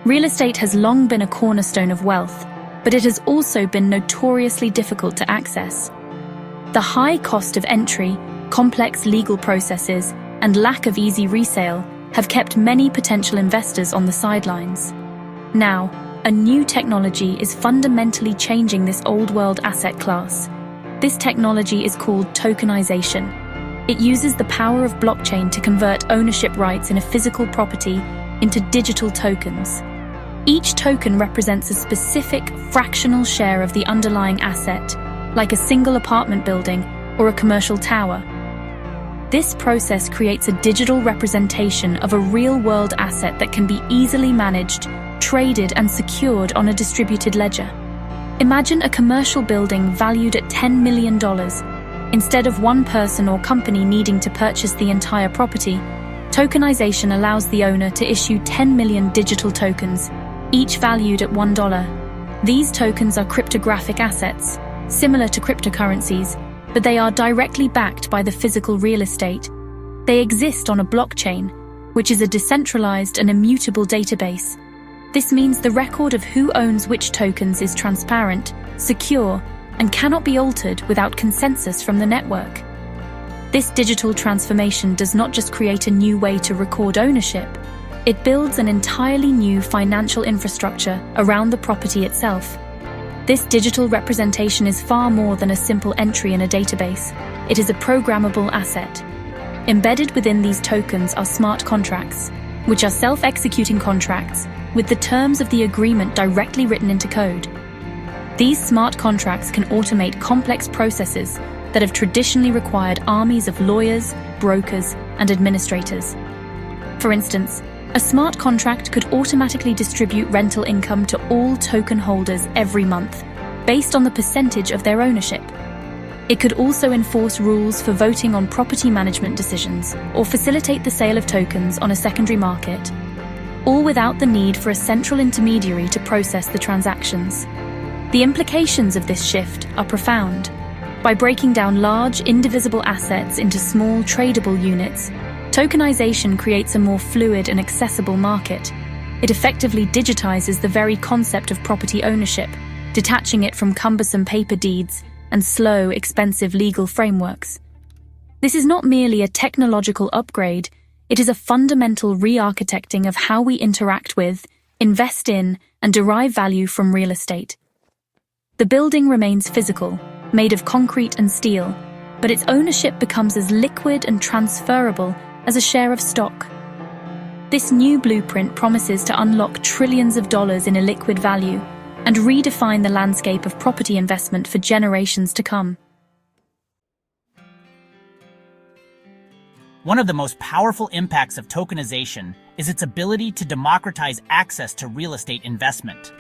Real estate has long been a cornerstone of wealth, but it has also been notoriously difficult to access. The high cost of entry, complex legal processes, and lack of easy resale have kept many potential investors on the sidelines. Now, a new technology is fundamentally changing this old-world asset class. This technology is called tokenization. It uses the power of blockchain to convert ownership rights in a physical property into digital tokens. Each token represents a specific fractional share of the underlying asset, like a single apartment building or a commercial tower. This process creates a digital representation of a real-world asset that can be easily managed, traded, and secured on a distributed ledger. Imagine a commercial building valued at $10 million. Instead of one person or company needing to purchase the entire property, tokenization allows the owner to issue 10 million digital tokens, each valued at $1. These tokens are cryptographic assets, similar to cryptocurrencies, but they are directly backed by the physical real estate. They exist on a blockchain, which is a decentralized and immutable database. This means the record of who owns which tokens is transparent, secure, and cannot be altered without consensus from the network. This digital transformation does not just create a new way to record ownership, it builds an entirely new financial infrastructure around the property itself. This digital representation is far more than a simple entry in a database. It is a programmable asset. Embedded within these tokens are smart contracts, which are self-executing contracts with the terms of the agreement directly written into code. These smart contracts can automate complex processes that have traditionally required armies of lawyers, brokers, and administrators. For instance, a smart contract could automatically distribute rental income to all token holders every month, based on the percentage of their ownership. It could also enforce rules for voting on property management decisions or facilitate the sale of tokens on a secondary market, all without the need for a central intermediary to process the transactions. The implications of this shift are profound. By breaking down large, indivisible assets into small, tradable units, tokenization creates a more fluid and accessible market. It effectively digitizes the very concept of property ownership, detaching it from cumbersome paper deeds and slow, expensive legal frameworks. This is not merely a technological upgrade, it is a fundamental re-architecting of how we interact with, invest in, and derive value from real estate. The building remains physical, made of concrete and steel, but its ownership becomes as liquid and transferable as a share of stock. This new blueprint promises to unlock trillions of dollars in illiquid value and redefine the landscape of property investment for generations to come. One of the most powerful impacts of tokenization is its ability to democratize access to real estate investment.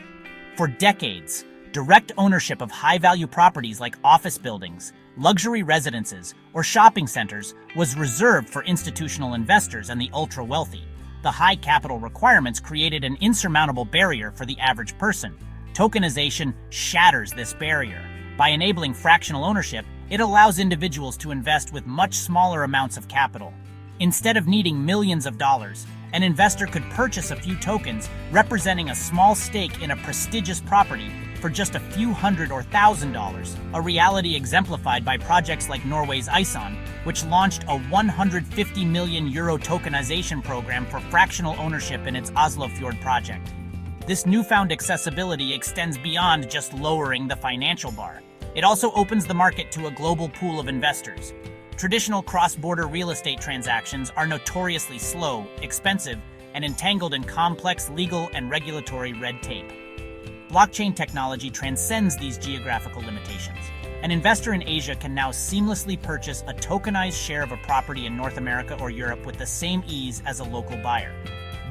For decades, direct ownership of high-value properties like office buildings, luxury residences, or shopping centers was reserved for institutional investors and the ultra-wealthy. The high capital requirements created an insurmountable barrier for the average person. Tokenization shatters this barrier. By enabling fractional ownership, it allows individuals to invest with much smaller amounts of capital. Instead of needing millions of dollars, an investor could purchase a few tokens representing a small stake in a prestigious property for just a few hundred or $1,000, a reality exemplified by projects like Norway's Ison, which launched a €150 million tokenization program for fractional ownership in its Oslofjord project. This newfound accessibility extends beyond just lowering the financial bar. It also opens the market to a global pool of investors. Traditional cross-border real estate transactions are notoriously slow, expensive, and entangled in complex legal and regulatory red tape. Blockchain technology transcends these geographical limitations. An investor in Asia can now seamlessly purchase a tokenized share of a property in North America or Europe with the same ease as a local buyer.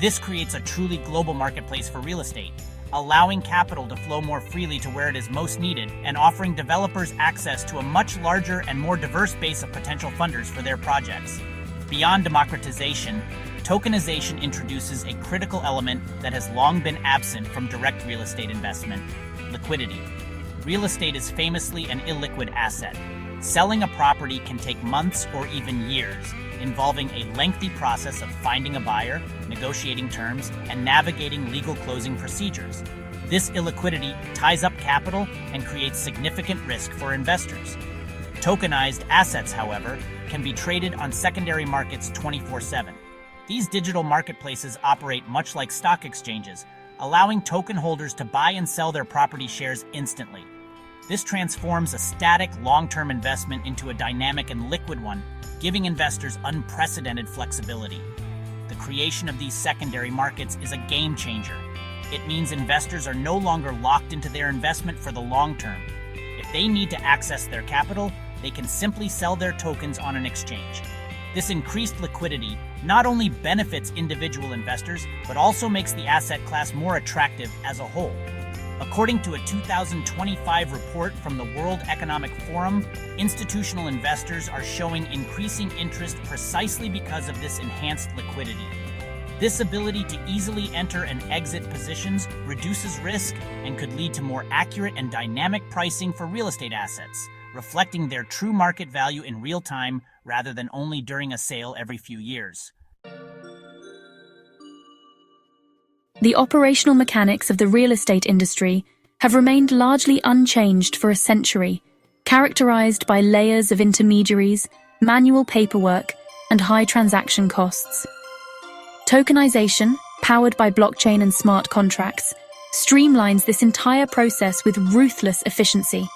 This creates a truly global marketplace for real estate, allowing capital to flow more freely to where it is most needed and offering developers access to a much larger and more diverse base of potential funders for their projects. Beyond democratization, tokenization introduces a critical element that has long been absent from direct real estate investment: liquidity. Real estate is famously an illiquid asset. selling a property can take months or even years, involving a lengthy process of finding a buyer, negotiating terms, and navigating legal closing procedures. This illiquidity ties up capital and creates significant risk for investors. Tokenized assets, however, can be traded on secondary markets 24/7. These digital marketplaces operate much like stock exchanges, allowing token holders to buy and sell their property shares instantly. This transforms a static long-term investment into a dynamic and liquid one, giving investors unprecedented flexibility. The creation of these secondary markets is a game changer. It means investors are no longer locked into their investment for the long term. If they need to access their capital, they can simply sell their tokens on an exchange. This increased liquidity not only benefits individual investors, but also makes the asset class more attractive as a whole. According to a 2025 report from the World Economic Forum, institutional investors are showing increasing interest precisely because of this enhanced liquidity. This ability to easily enter and exit positions reduces risk and could lead to more accurate and dynamic pricing for real estate assets, reflecting their true market value in real time rather than only during a sale every few years. The operational mechanics of the real estate industry have remained largely unchanged for a century, characterized by layers of intermediaries, manual paperwork, and high transaction costs. Tokenization, powered by blockchain and smart contracts, streamlines this entire process with ruthless efficiency.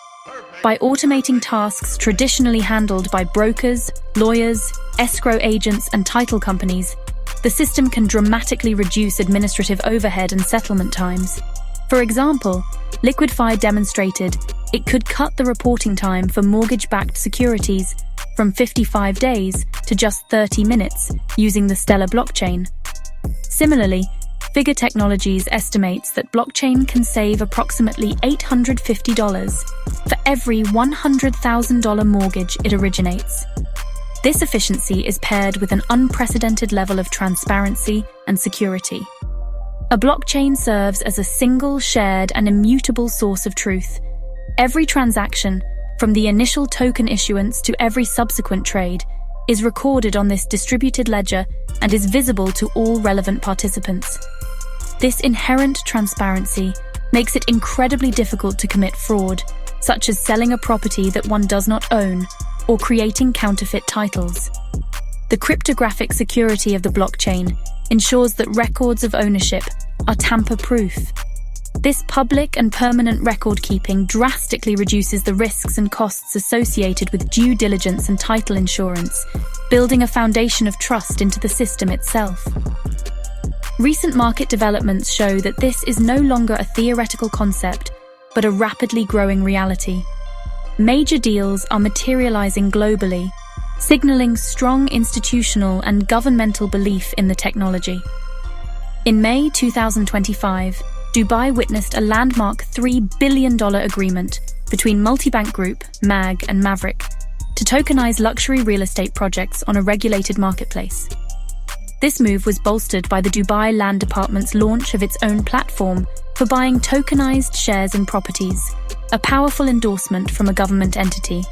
By automating tasks traditionally handled by brokers, lawyers, escrow agents, and title companies, the system can dramatically reduce administrative overhead and settlement times. For example, Liquidity demonstrated it could cut the reporting time for mortgage-backed securities from 55 days to just 30 minutes using the Stellar blockchain. Similarly, Figure Technologies estimates that blockchain can save approximately $850 for every $100,000 mortgage it originates. This efficiency is paired with an unprecedented level of transparency and security. A blockchain serves as a single, shared, and immutable source of truth. Every transaction, from the initial token issuance to every subsequent trade, is recorded on this distributed ledger and is visible to all relevant participants. This inherent transparency makes it incredibly difficult to commit fraud, such as selling a property that one does not own or creating counterfeit titles. The cryptographic security of the blockchain ensures that records of ownership are tamper-proof. This public and permanent record-keeping drastically reduces the risks and costs associated with due diligence and title insurance, building a foundation of trust into the system itself. Recent market developments show that this is no longer a theoretical concept, but a rapidly growing reality. Major deals are materializing globally, signaling strong institutional and governmental belief in the technology. In May 2025, Dubai witnessed a landmark $3 billion agreement between multi-bank group, MAG and Maverick, to tokenize luxury real estate projects on a regulated marketplace. This move was bolstered by the Dubai Land Department's launch of its own platform for buying tokenized shares in properties, a powerful endorsement from a government entity.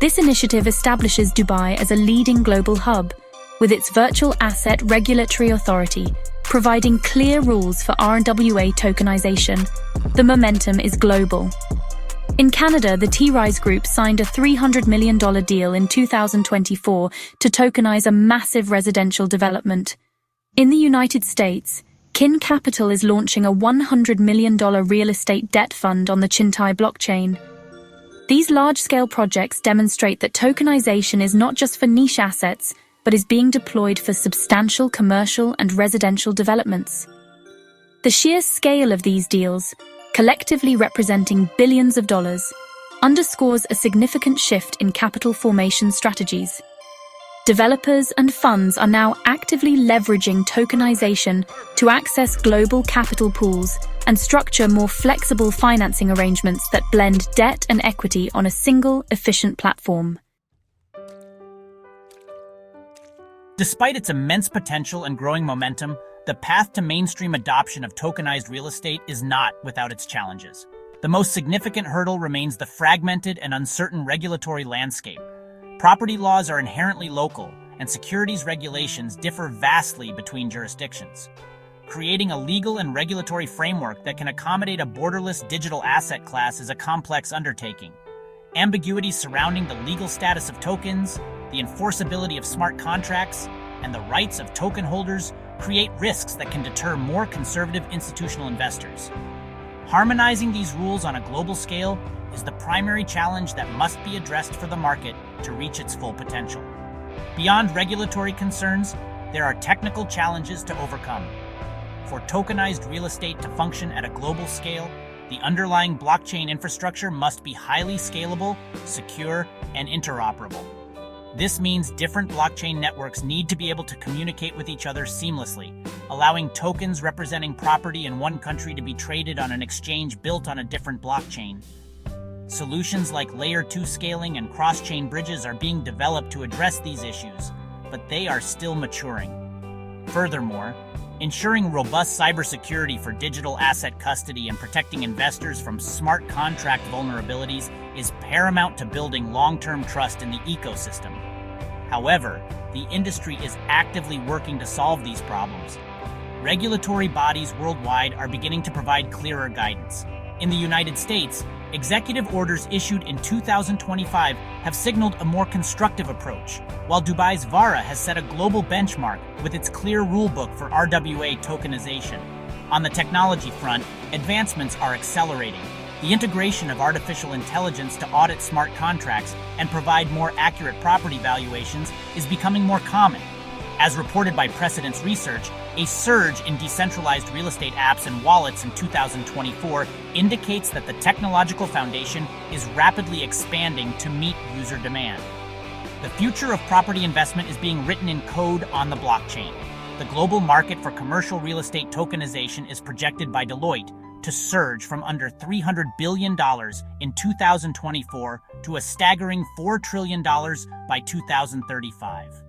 This initiative establishes Dubai as a leading global hub, with its virtual asset regulatory authority providing clear rules for RWA tokenization. The momentum is global. In Canada, the T-Rise Group signed a $300 million deal in 2024 to tokenize a massive residential development. In the United States, Kin Capital is launching a $100 million real estate debt fund on the Chintai blockchain. These large-scale projects demonstrate that tokenization is not just for niche assets, but is being deployed for substantial commercial and residential developments. The sheer scale of these deals, collectively representing billions of dollars, underscores a significant shift in capital formation strategies. Developers and funds are now actively leveraging tokenization to access global capital pools and structure more flexible financing arrangements that blend debt and equity on a single, efficient platform. Despite its immense potential and growing momentum, the path to mainstream adoption of tokenized real estate is not without its challenges. The most significant hurdle remains the fragmented and uncertain regulatory landscape. Property laws are inherently local, and securities regulations differ vastly between jurisdictions. Creating a legal and regulatory framework that can accommodate a borderless digital asset class is a complex undertaking. Ambiguities surrounding the legal status of tokens, the enforceability of smart contracts, and the rights of token holders create risks that can deter more conservative institutional investors. Harmonizing these rules on a global scale is the primary challenge that must be addressed for the market to reach its full potential. Beyond regulatory concerns, there are technical challenges to overcome. For tokenized real estate to function at a global scale, the underlying blockchain infrastructure must be highly scalable, secure, and interoperable. This means different blockchain networks need to be able to communicate with each other seamlessly, allowing tokens representing property in one country to be traded on an exchange built on a different blockchain. Solutions like Layer 2 scaling and cross-chain bridges are being developed to address these issues, but they are still maturing. Furthermore, ensuring robust cybersecurity for digital asset custody and protecting investors from smart contract vulnerabilities is paramount to building long-term trust in the ecosystem. However, the industry is actively working to solve these problems. Regulatory bodies worldwide are beginning to provide clearer guidance. In the United States, executive orders issued in 2025 have signaled a more constructive approach, while Dubai's VARA has set a global benchmark with its clear rulebook for RWA tokenization. On the technology front, advancements are accelerating. The integration of artificial intelligence to audit smart contracts and provide more accurate property valuations is becoming more common. As reported by Precedence Research, a surge in decentralized real estate apps and wallets in 2024 indicates that the technological foundation is rapidly expanding to meet user demand. The future of property investment is being written in code on the blockchain. The global market for commercial real estate tokenization is projected by Deloitte to surge from under $300 billion in 2024 to a staggering $4 trillion by 2035.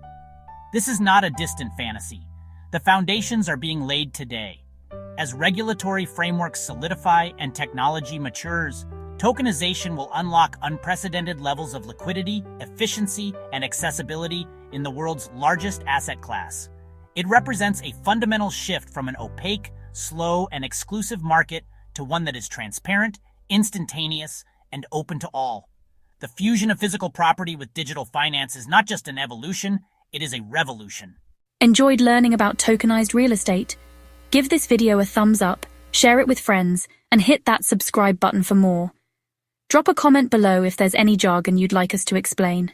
This is not a distant fantasy. The foundations are being laid today. As regulatory frameworks solidify and technology matures, tokenization will unlock unprecedented levels of liquidity, efficiency, and accessibility in the world's largest asset class. It represents a fundamental shift from an opaque, slow, and exclusive market to one that is transparent, instantaneous, and open to all. The fusion of physical property with digital finance is not just an evolution, it is a revolution. Enjoyed learning about tokenized real estate? Give this video a thumbs up, share it with friends, and hit that subscribe button for more. Drop a comment below if there's any jargon you'd like us to explain.